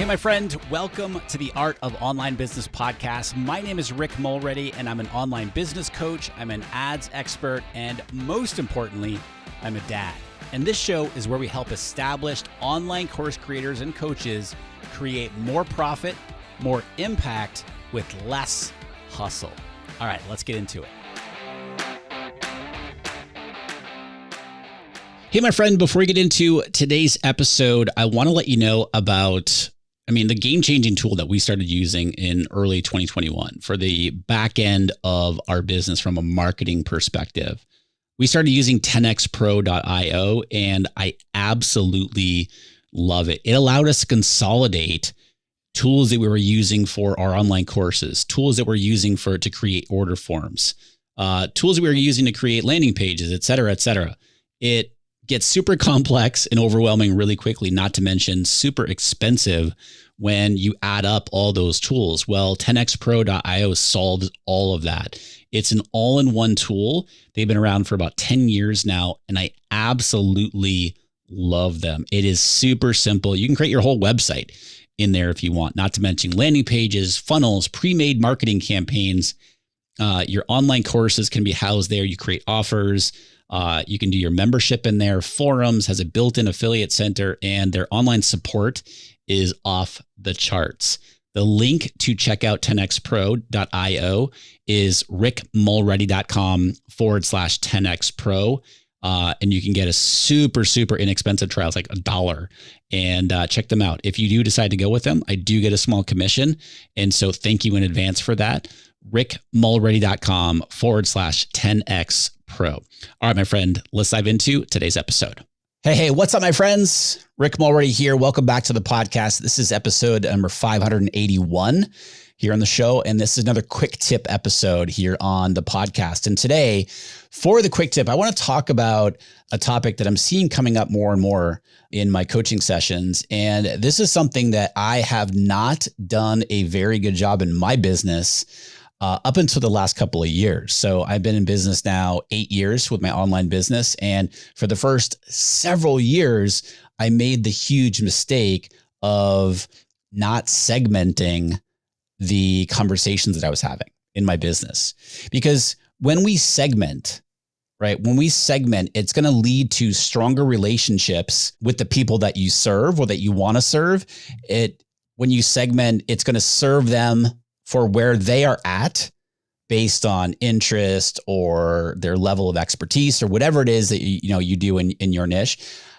Hey, my friend, welcome to the Art of Online Business podcast. My name is Rick Mulready, and I'm an online business coach. I'm an ads expert, and most importantly, I'm a dad. And this show is where we help established online course creators and coaches create more profit, more impact with less hustle. All right, let's get into it. Hey, my friend, before we get into today's episode, I want to let you know about the game-changing tool that we started using in early 2021 for the back end of our business from a marketing perspective. We started using 10xpro.io, and I absolutely love it. It allowed us to consolidate tools that we were using for our online courses, tools that we're using to create order forms, tools that we were using to create landing pages, et cetera, et cetera. It gets super complex and overwhelming really quickly, not to mention super expensive when you add up all those tools. Well, 10xpro.io solves all of that. It's an all-in-one tool. They've been around for about 10 years now, and I absolutely love them. It is super simple. You can create your whole website in there if you want, not to mention landing pages, funnels, pre-made marketing campaigns. Your online courses can be housed there. You create offers. You can do your membership in there. Forums has a built-in affiliate center, and their online support is off the charts. The link to check out 10xpro.io is rickmulready.com/10xpro. And you can get a super, super inexpensive trial. It's like $1 and check them out. If you do decide to go with them, I do get a small commission. And so thank you in advance for that. rickmulready.com/10xpro. All right, my friend, let's dive into today's episode. Hey, what's up, my friends? Rick Mulready here. Welcome back to the podcast. This is episode number 581 here on the show. And this is another quick tip episode here on the podcast. And today, for the quick tip, I want to talk about a topic that I'm seeing coming up more and more in my coaching sessions. And this is something that I have not done a very good job in my business up until the last couple of years. So I've been in business now 8 years with my online business. And for the first several years, I made the huge mistake of not segmenting the conversations that I was having in my business. Because when we segment, right, it's going to lead to stronger relationships with the people that you serve or that you want to serve. When you segment, it's going to serve them for where they are at based on interest or their level of expertise or whatever it is that you do in your niche.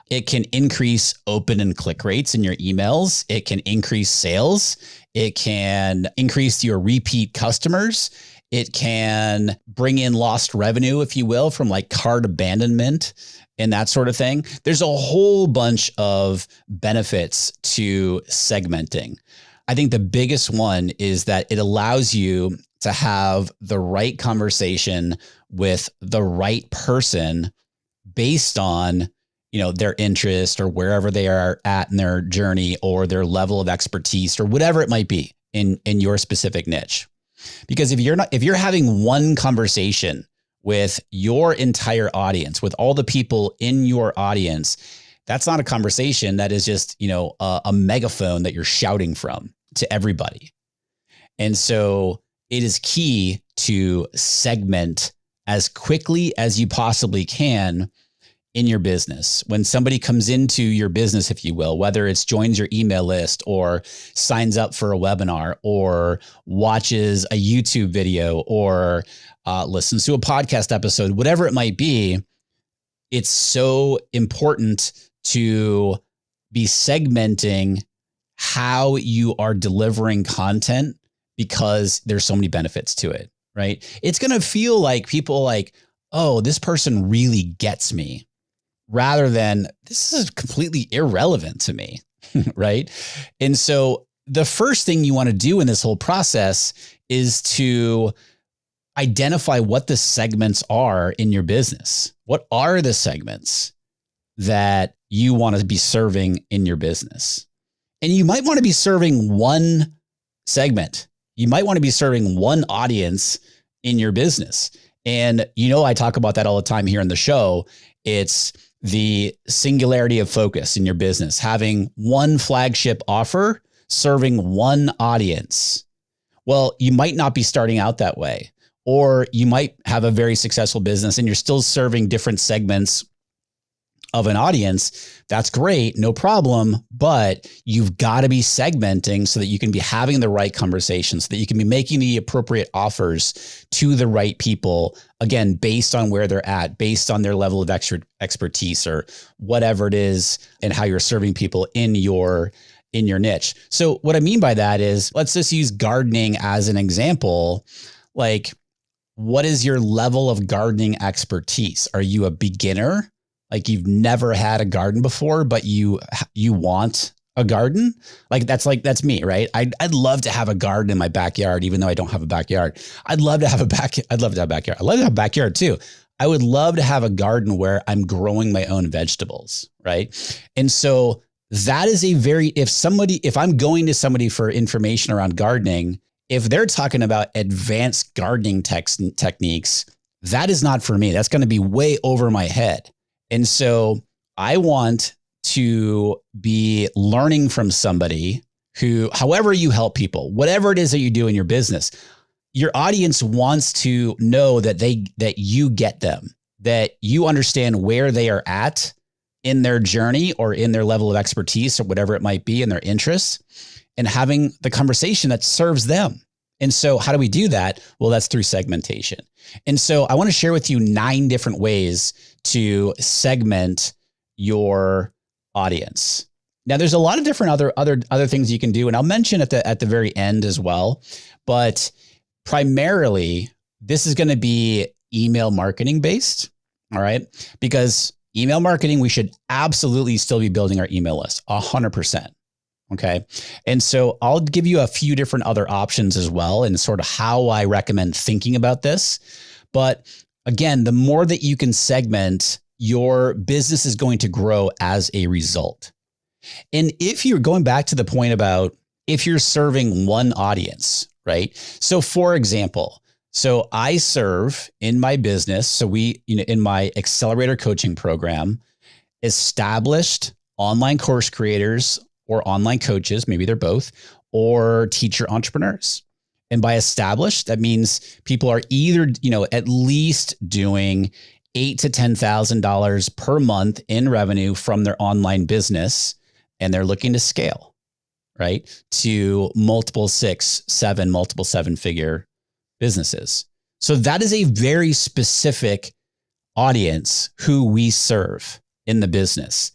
It can increase open and click rates in your emails. It can increase sales. It can increase your repeat customers. It can bring in lost revenue, if you will, from like cart abandonment and that sort of thing. There's a whole bunch of benefits to segmenting. I think the biggest one is that it allows you to have the right conversation with the right person based on, their interest or wherever they are at in their journey or their level of expertise or whatever it might be in your specific niche. Because if you're having one conversation with your entire audience, with all the people in your audience, that's not a conversation. That is just, a megaphone that you're shouting from to everybody. And so it is key to segment as quickly as you possibly can in your business. When somebody comes into your business, if you will, whether it's joins your email list or signs up for a webinar or watches a YouTube video or listens to a podcast episode, whatever it might be, it's so important to be segmenting how you are delivering content because there's so many benefits to it, right? It's going to feel like people like, oh, this person really gets me, rather than this is completely irrelevant to me, right? And so the first thing you want to do in this whole process is to identify what the segments are in your business. What are the segments that you want to be serving in your business? And you might want to be serving one segment. You might want to be serving one audience in your business. And I talk about that all the time here in the show. It's the singularity of focus in your business, having one flagship offer serving one audience. Well, you might not be starting out that way, or you might have a very successful business and you're still serving different segments of an audience. That's great, no problem. But you've got to be segmenting so that you can be having the right conversations, so that you can be making the appropriate offers to the right people, again, based on where they're at, based on their level of expertise or whatever it is, and how you're serving people in your niche. So what I mean by that is, let's just use gardening as an example. Like, what is your level of gardening expertise? Are you a beginner? Like, you've never had a garden before, but you want a garden? That's me, right? I'd love to have a garden in my backyard, even though I don't have a backyard. I'd love to have a backyard. I'd love to have a backyard too. I would love to have a garden where I'm growing my own vegetables, right? And so that is if I'm going to somebody for information around gardening, if they're talking about advanced gardening techniques, that is not for me. That's going to be way over my head. And so I want to be learning from somebody who, however you help people, whatever it is that you do in your business, your audience wants to know that you get them, that you understand where they are at in their journey or in their level of expertise or whatever it might be in their interests, and having the conversation that serves them. And so how do we do that? Well, that's through segmentation. And so I want to share with you 9 different ways to segment your audience. Now, there's a lot of different other things you can do, and I'll mention at the very end as well. But primarily, this is going to be email marketing based. All right, because email marketing, we should absolutely still be building our email list 100%. Okay. And so I'll give you a few different other options as well, and sort of how I recommend thinking about this. But again, the more that you can segment, your business is going to grow as a result. And if you're going back to the point about if you're serving one audience, right? So for example, I serve in my business. So in my accelerator coaching program, established online course creators or online coaches, maybe they're both, or teacher entrepreneurs. And by established, that means people are either, at least doing $8,000 to $10,000 per month in revenue from their online business, and they're looking to scale, right, to multiple 6, 7, multiple 7-figure businesses. So that is a very specific audience who we serve in the business.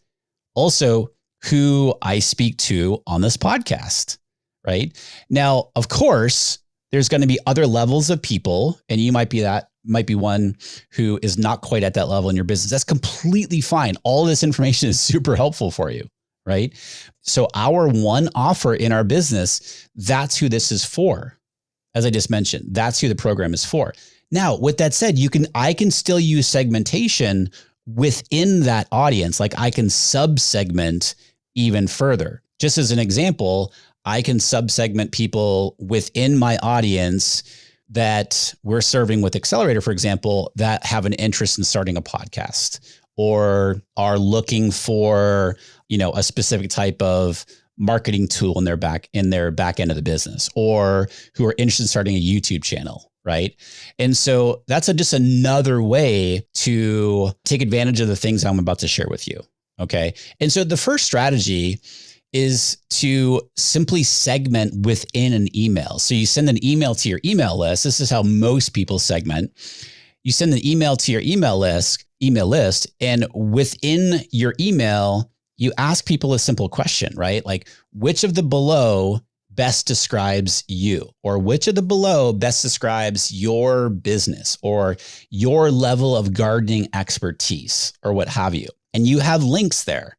Also, who I speak to on this podcast, right? Now, of course, there's going to be other levels of people, and you might be one who is not quite at that level in your business. That's completely fine. All this information is super helpful for you, right? So our one offer in our business, that's who this is for. As I just mentioned, that's who the program is for. Now, with that said, I can still use segmentation within that audience. Like, I can sub-segment even further. Just as an example, I can sub-segment people within my audience that we're serving with Accelerator, for example, that have an interest in starting a podcast or are looking for, a specific type of marketing tool in their back end of the business, or who are interested in starting a YouTube channel. Right. And so that's just another way to take advantage of the things I'm about to share with you. Okay. And so the first strategy is to simply segment within an email. So you send an email to your email list. This is how most people segment. You send an email to your email list, and within your email, you ask people a simple question, right? Like, which of the below best describes you, or which of the below best describes your business or your level of gardening expertise, or what have you. And you have links there,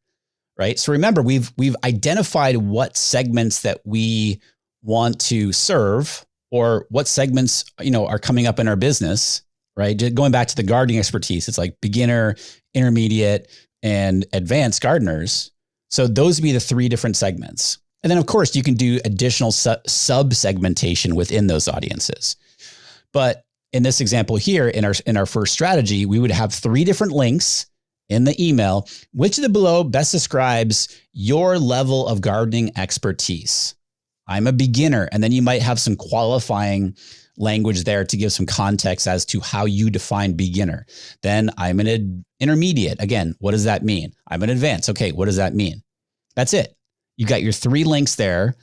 right? So remember, we've identified what segments that we want to serve, or what segments, are coming up in our business, right? Going back to the gardening expertise, it's like beginner, intermediate, and advanced gardeners. So those would be the 3 different segments. And then, of course, you can do additional sub-segmentation within those audiences. But in this example here, in our first strategy, we would have 3 different links in the email. Which of the below best describes your level of gardening expertise? I'm a beginner. And then you might have some qualifying language there to give some context as to how you define beginner. Then I'm an intermediate. Again, what does that mean? I'm an advanced. Okay, what does that mean? That's it. You got your 3 links there.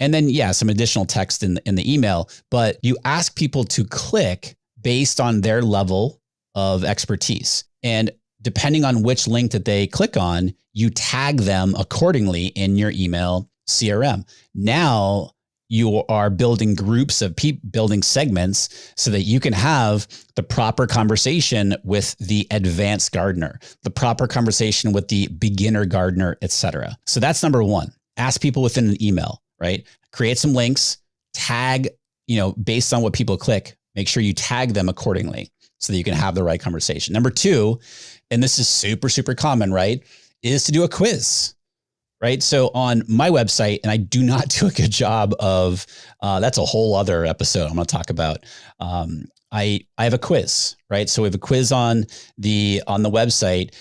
And then, some additional text in the email, but you ask people to click based on their level of expertise. And depending on which link that they click on, you tag them accordingly in your email CRM. Now you are building groups of people, building segments so that you can have the proper conversation with the advanced gardener, the proper conversation with the beginner gardener, etc. So that's number 1. Ask people within an email, right? Create some links, tag, based on what people click, make sure you tag them accordingly so that you can have the right conversation. Number 2, and this is super, super common, right, is to do a quiz. Right. So on my website, and I do not do a good job of, that's a whole other episode I'm going to talk about. I have a quiz, right? So we have a quiz on the website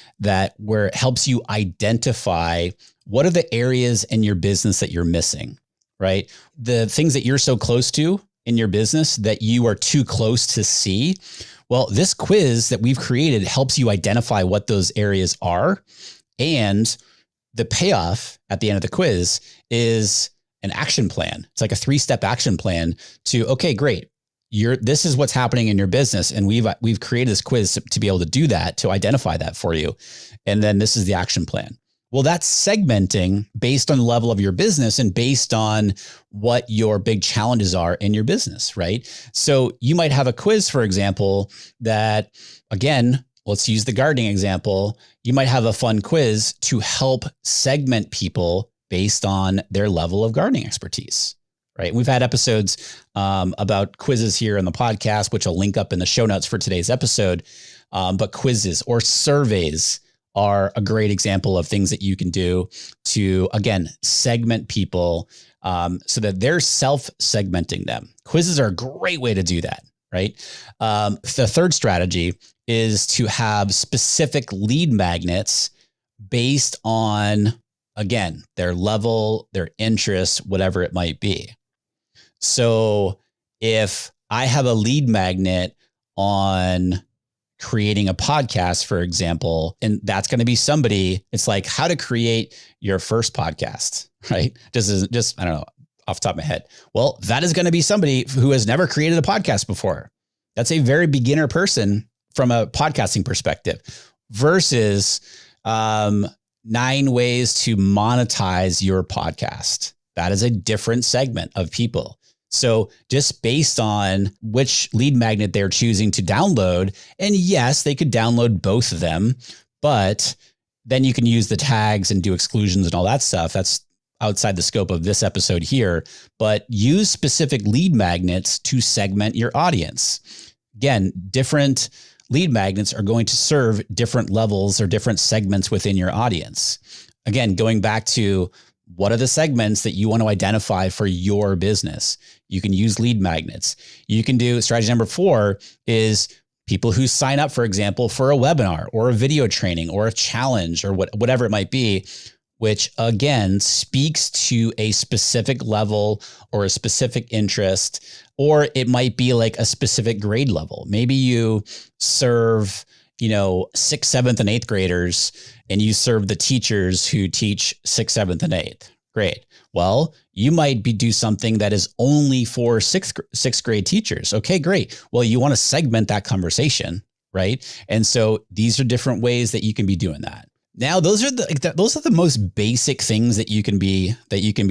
where it helps you identify what are the areas in your business that you're missing, right? The things that you're so close to in your business that you are too close to see. Well, this quiz that we've created helps you identify what those areas are, and the payoff at the end of the quiz is an action plan. It's like a 3-step action plan to, okay, great. This is what's happening in your business. And we've created this quiz to be able to do that, to identify that for you. And then this is the action plan. Well, that's segmenting based on the level of your business and based on what your big challenges are in your business, right? So you might have a quiz, for example, that, again, let's use the gardening example. You might have a fun quiz to help segment people based on their level of gardening expertise, right? We've had episodes about quizzes here on the podcast, which I'll link up in the show notes for today's episode. But quizzes or surveys are a great example of things that you can do to, again, segment people so that they're self-segmenting them. Quizzes are a great way to do that, right? The third strategy is to have specific lead magnets based on, again, their level, their interests, whatever it might be. So if I have a lead magnet on creating a podcast, for example, and that's going to be somebody, it's like how to create your first podcast, right? Just, I don't know, off the top of my head. Well, that is going to be somebody who has never created a podcast before. That's a very beginner person from a podcasting perspective versus 9 ways to monetize your podcast. That is a different segment of people. So just based on which lead magnet they're choosing to download, and yes, they could download both of them, but then you can use the tags and do exclusions and all that stuff. That's outside the scope of this episode here, but use specific lead magnets to segment your audience. Again, different lead magnets are going to serve different levels or different segments within your audience. Again, going back to what are the segments that you want to identify for your business? You can use lead magnets. You can do strategy number 4 is people who sign up, for example, for a webinar or a video training or a challenge or whatever it might be, which again speaks to a specific level or a specific interest, or it might be like a specific grade level. Maybe you serve, 6th, 7th, and 8th graders, and you serve the teachers who teach 6th, 7th, and 8th. Great. Well, you might do something that is only for sixth grade teachers. Okay, great. Well, you want to segment that conversation, right? And so these are different ways that you can be doing that. Now, those are the most basic things that you can be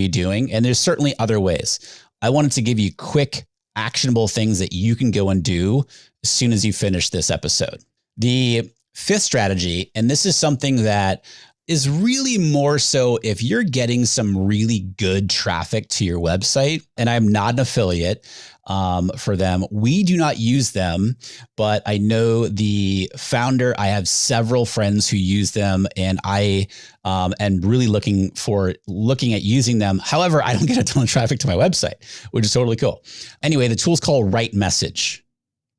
doing, and there's certainly other ways. I wanted to give you quick, actionable things that you can go and do as soon as you finish this episode. The 5th strategy, and this is something that is really more so if you're getting some really good traffic to your website, and I'm not an affiliate for them. We do not use them, but I know the founder. I have several friends who use them, and I am really looking at using them. However, I don't get a ton of traffic to my website, which is totally cool. Anyway, the tool's called Right Message.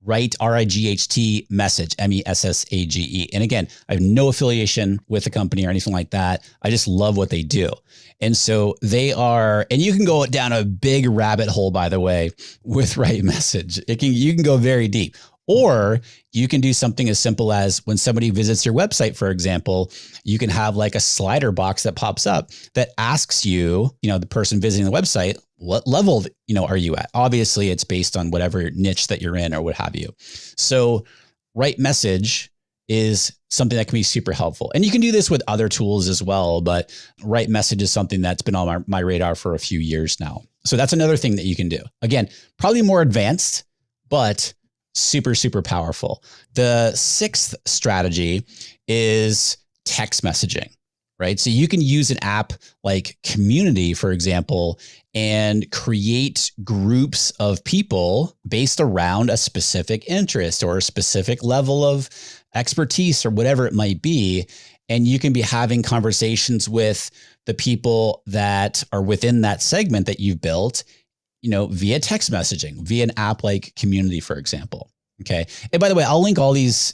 Right, RIGHT message, MESSAGE. And again, I have no affiliation with the company or anything like that. I just love what they do. And so they are, and you can go down a big rabbit hole, by the way, with Right Message. You can go very deep. Or you can do something as simple as when somebody visits your website, for example, you can have like a slider box that pops up that asks you, the person visiting the website, what level, are you at? Obviously, it's based on whatever niche that you're in or what have you. So Right Message is something that can be super helpful. And you can do this with other tools as well, but Right Message is something that's been on my radar for a few years now. So that's another thing that you can do. Again, probably more advanced, but super, super powerful. The sixth strategy is text messaging, right? So you can use an app like Community, for example, and create groups of people based around a specific interest or a specific level of expertise or whatever it might be. And you can be having conversations with the people that are within that segment that you've built, via text messaging, via an app like Community, for example. Okay. And by the way, I'll link all these,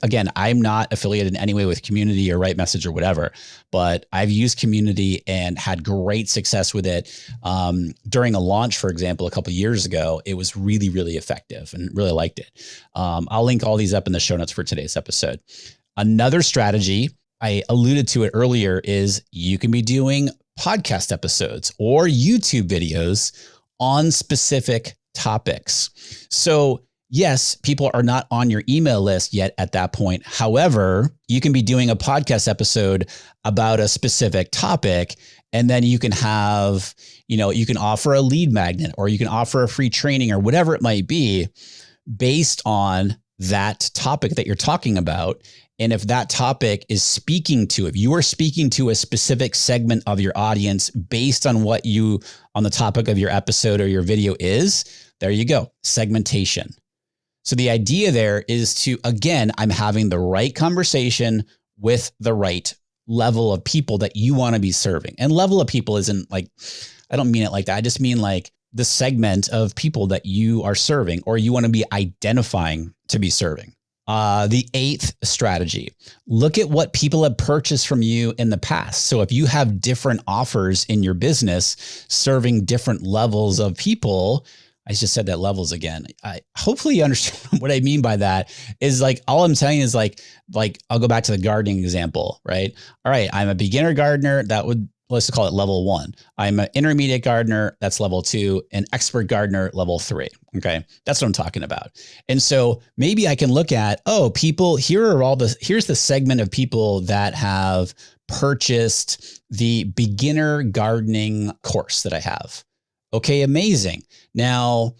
again, I'm not affiliated in any way with Community or Right Message or whatever, but I've used Community and had great success with it. During a launch, for example, a couple of years ago, it was really, really effective and really liked it. I'll link all these up in the show notes for today's episode. Another strategy, I alluded to it earlier, is you can be doing podcast episodes or YouTube videos on specific topics. So yes, people are not on your email list yet at that point. However, you can be doing a podcast episode about a specific topic, and then you can have, you can offer a lead magnet or you can offer a free training or whatever it might be based on that topic that you're talking about. And if that topic is if you are speaking to a specific segment of your audience based on on the topic of your episode or your video is, there you go, segmentation. So the idea there is to, again, I'm having the right conversation with the right level of people that you want to be serving. And level of people isn't like, I don't mean it like that. I just mean like the segment of people that you are serving or you want to be identifying to be serving. The eighth strategy, look at what people have purchased from you in the past. So if you have different offers in your business serving different levels of people, I just said that levels again. Hopefully you understand what I mean by that is like, all I'm saying is like, I'll go back to the gardening example, right? All right. I'm a beginner gardener. Let's call it level 1. I'm an intermediate gardener. That's level 2, an expert gardener, level 3. Okay. That's what I'm talking about. And so maybe I can look at, here's the segment of people that have purchased the beginner gardening course that I have. Okay, amazing. Now,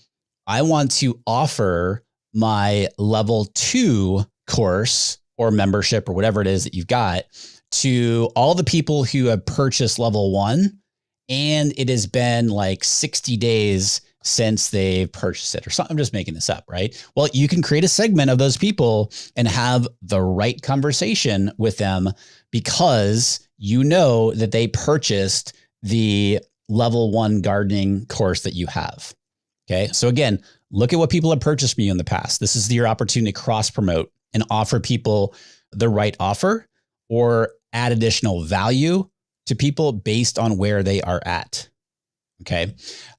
I want to offer my level 2 course or membership or whatever it is that you've got to all the people who have purchased level 1, and it has been like 60 days since they've purchased it or something. I'm just making this up, right? Well, you can create a segment of those people and have the right conversation with them because you know that they purchased the level 1 gardening course that you have. Okay. So again, look at what people have purchased from you in the past. This is your opportunity to cross promote and offer people the right offer or add additional value to people based on where they are at. Okay.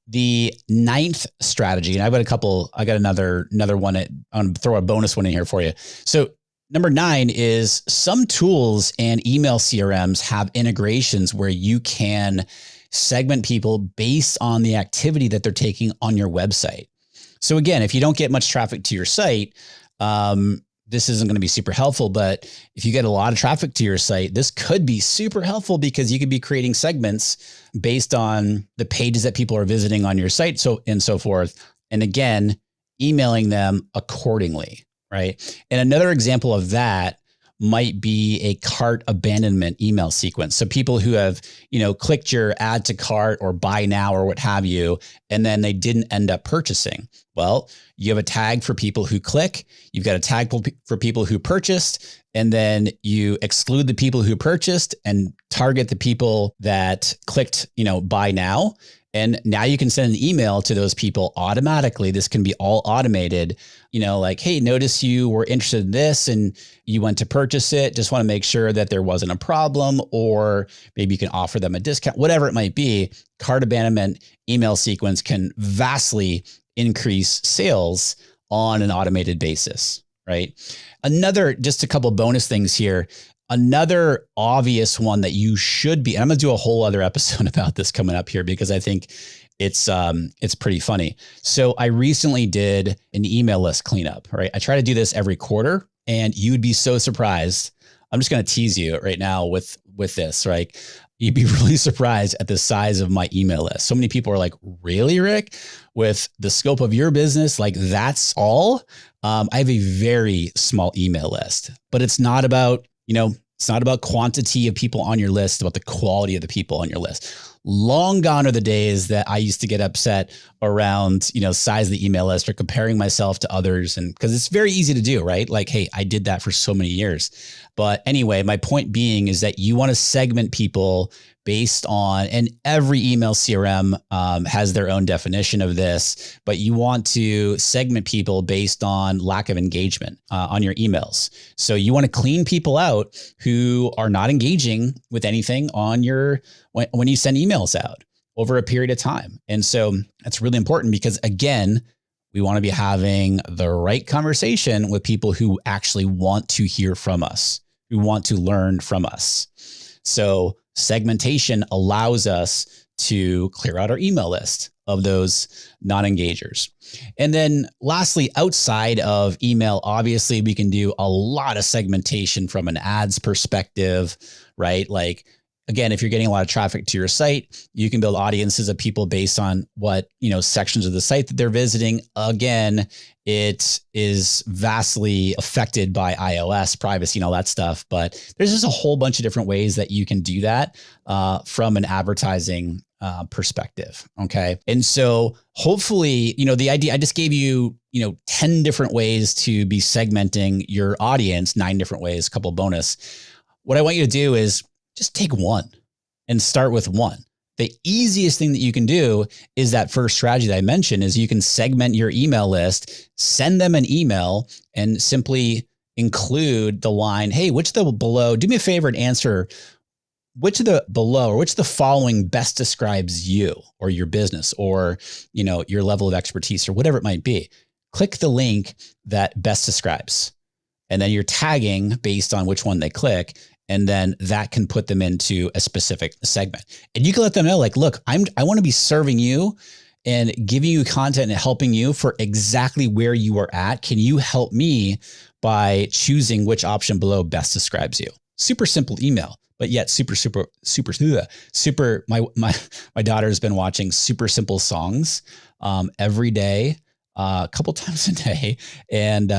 The ninth strategy, and I got another one. I'm going to throw a bonus one in here for you. So number 9 is some tools and email CRMs have integrations where you can segment people based on the activity that they're taking on your website. So again, if you don't get much traffic to your site, this isn't going to be super helpful, but if you get a lot of traffic to your site, this could be super helpful because you could be creating segments based on the pages that people are visiting on your site, so forth. And again, emailing them accordingly, right? And another example of that might be a cart abandonment email sequence. So people who have, clicked your add to cart or buy now or what have you, and then they didn't end up purchasing. Well, you have a tag for people who click, you've got a tag for people who purchased, and then you exclude the people who purchased and target the people that clicked, buy now. And now you can send an email to those people automatically. This can be all automated, like, hey, notice you were interested in this and you went to purchase it. Just want to make sure that there wasn't a problem, or maybe you can offer them a discount, whatever it might be. Cart abandonment email sequence can vastly increase sales on an automated basis, right? Just a couple bonus things here. Another obvious one that you should be, and I'm going to do a whole other episode about this coming up here because I think it's pretty funny. So I recently did an email list cleanup, right? I try to do this every quarter, and you would be so surprised. I'm just going to tease you right now with this, right? You'd be really surprised at the size of my email list. So many people are like, really, Rick? With the scope of your business, like that's all? I have a very small email list, but it's not about quantity of people on your list, it's about the quality of the people on your list. Long gone are the days that I used to get upset around, size of the email list or comparing myself to others. And because it's very easy to do, right? Like, hey, I did that for so many years. But anyway, my point being is that you want to segment people based on, and every email CRM has their own definition of this, but you want to segment people based on lack of engagement on your emails. So you want to clean people out who are not engaging with anything on when you send emails out over a period of time. And so that's really important because, again, we want to be having the right conversation with people who actually want to hear from us, who want to learn from us. So segmentation allows us to clear out our email list of those non-engagers. And then lastly, outside of email, obviously we can do a lot of segmentation from an ads perspective, right? Like, again, if you're getting a lot of traffic to your site, you can build audiences of people based on what, sections of the site that they're visiting. Again, it is vastly affected by iOS privacy and all that stuff, but there's just a whole bunch of different ways that you can do that from an advertising perspective. Okay. And so hopefully, the idea, I just gave you, 10 different ways to be segmenting your audience, 9 different ways, a couple bonus. What I want you to do is just take one and start with one. The easiest thing that you can do is that first strategy that I mentioned is you can segment your email list, send them an email, and simply include the line, hey, which of the below, do me a favor and answer which of the below or which of the following best describes you or your business or, your level of expertise or whatever it might be. Click the link that best describes. And then you're tagging based on which one they click. And then that can put them into a specific segment. And you can let them know, like, look, I want to be serving you and giving you content and helping you for exactly where you are at. Can you help me by choosing which option below best describes you? Super simple email, but yet super. My daughter has been watching super simple songs every day. A couple times a day. And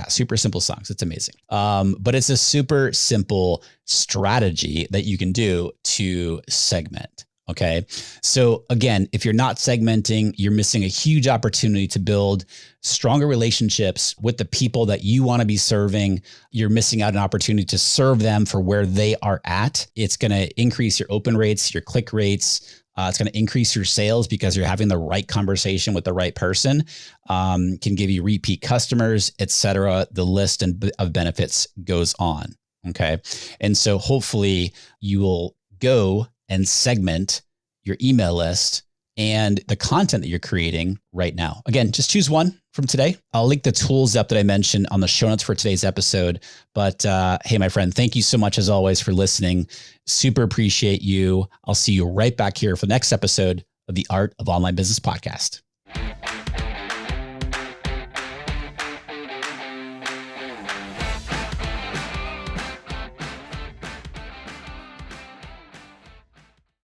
super simple songs. It's amazing. But it's a super simple strategy that you can do to segment. Okay. So again, if you're not segmenting, you're missing a huge opportunity to build stronger relationships with the people that you want to be serving. You're missing out an opportunity to serve them for where they are at. It's going to increase your open rates, your click rates. It's going to increase your sales because you're having the right conversation with the right person, can give you repeat customers, et cetera. The list of benefits goes on. Okay. And so hopefully you will go and segment your email list and the content that you're creating right now. Again, just choose one from today. I'll link the tools up that I mentioned on the show notes for today's episode. But hey, my friend, thank you so much as always for listening. Super appreciate you. I'll see you right back here for the next episode of the Art of Online Business podcast.